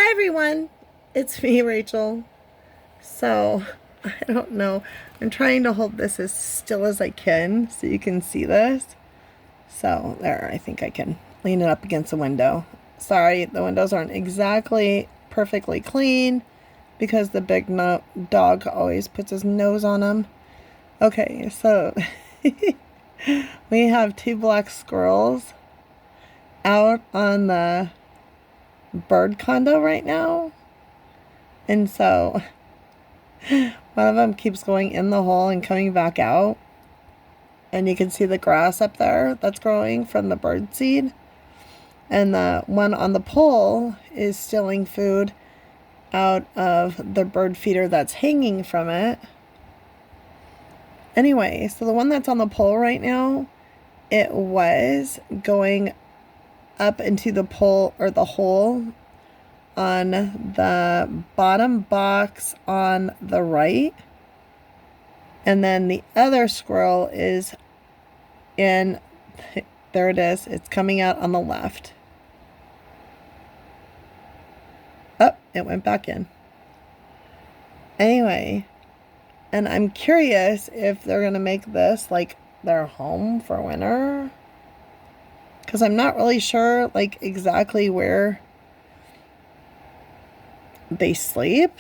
Hi everyone, it's me, Rachel. So, I don't know. I'm trying to hold this as still as I can so you can see this. So, there, I think I can lean it up against the window. Sorry, the windows aren't exactly perfectly clean because the big dog always puts his nose on them. Okay, so we have two black squirrels out on the bird condo right now. And so one of them keeps going in the hole and coming back out. And you can see the grass up there that's growing from the bird seed. And the one on the pole is stealing food out of the bird feeder that's hanging from it. Anyway, so the one that's on the pole right now, it was going up into the pole or the hole on the bottom box on the right. And then the other squirrel is in, there it is, it's coming out on the left. Oh, it went back in. Anyway, and I'm curious if they're going to make this like their home for winter. Because I'm not really sure like exactly where they sleep.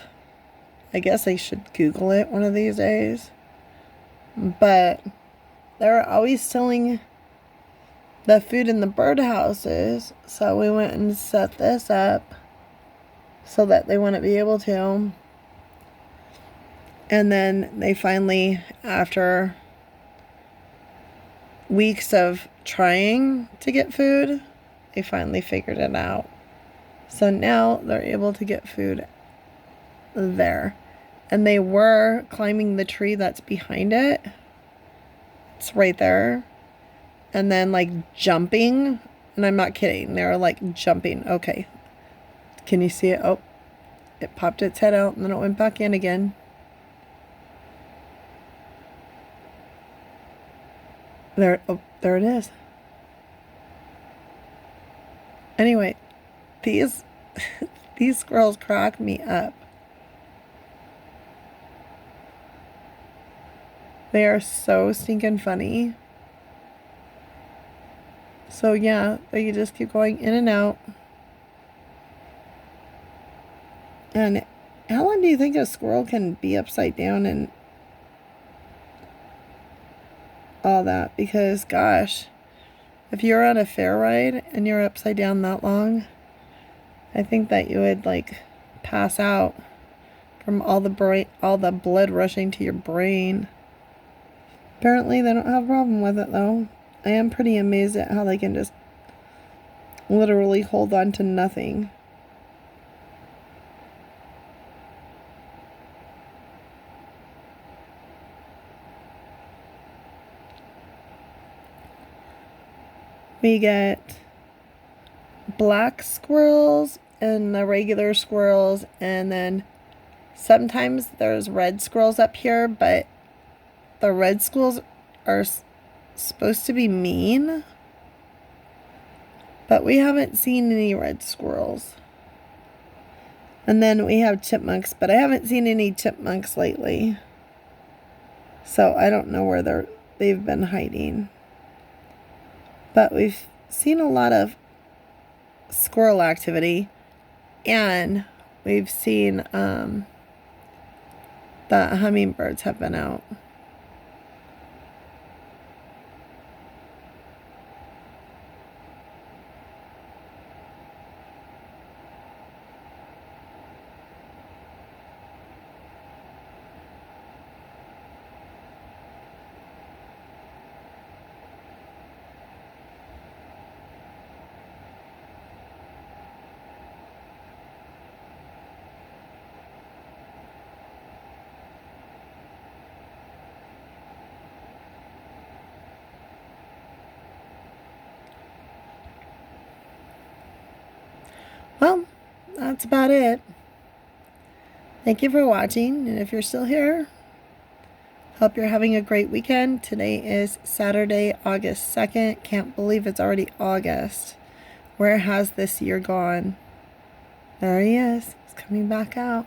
I guess I should Google it one of these days. But they're always stealing the food in the birdhouses. So we went and set this up so that they wouldn't be able to. And then they finally, after weeks of trying to get food, they finally figured it out. So now they're able to get food there. And they were climbing the tree that's behind it. It's right there. And then like jumping. And I'm not kidding. They're like jumping. Okay. Can you see it? Oh, it popped its head out and then it went back in again. There, oh, there it is. Anyway, these squirrels crack me up. They are so stinking funny. So yeah, they just keep going in and out. And how long do you think a squirrel can be upside down and all that? Because gosh, if you're on a fair ride and you're upside down that long, I think that you would like pass out from all the blood rushing to your brain. Apparently they don't have a problem with it though. I am pretty amazed at how they can just literally hold on to nothing. We get black squirrels and the regular squirrels, and then sometimes there's red squirrels up here, but the red squirrels are supposed to be mean, but we haven't seen any red squirrels. And then we have chipmunks, but I haven't seen any chipmunks lately, so I don't know where they've been hiding. But we've seen a lot of squirrel activity, and we've seen the hummingbirds have been out. Well, that's about it. Thank you for watching, and if you're still here, hope you're having a great weekend. Today is Saturday, August 2nd. Can't believe it's already August. Where has this year gone? There he is. He's coming back out.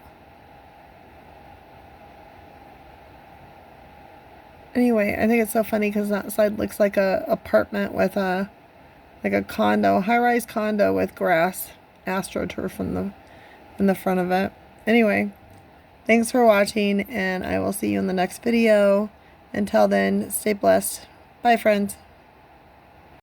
Anyway, I think it's so funny because that side looks like a apartment with a condo, high-rise condo with grass, astroturf in the front of it. Anyway, thanks for watching, and I will see you in the next video. Until then, stay blessed. Bye, friends.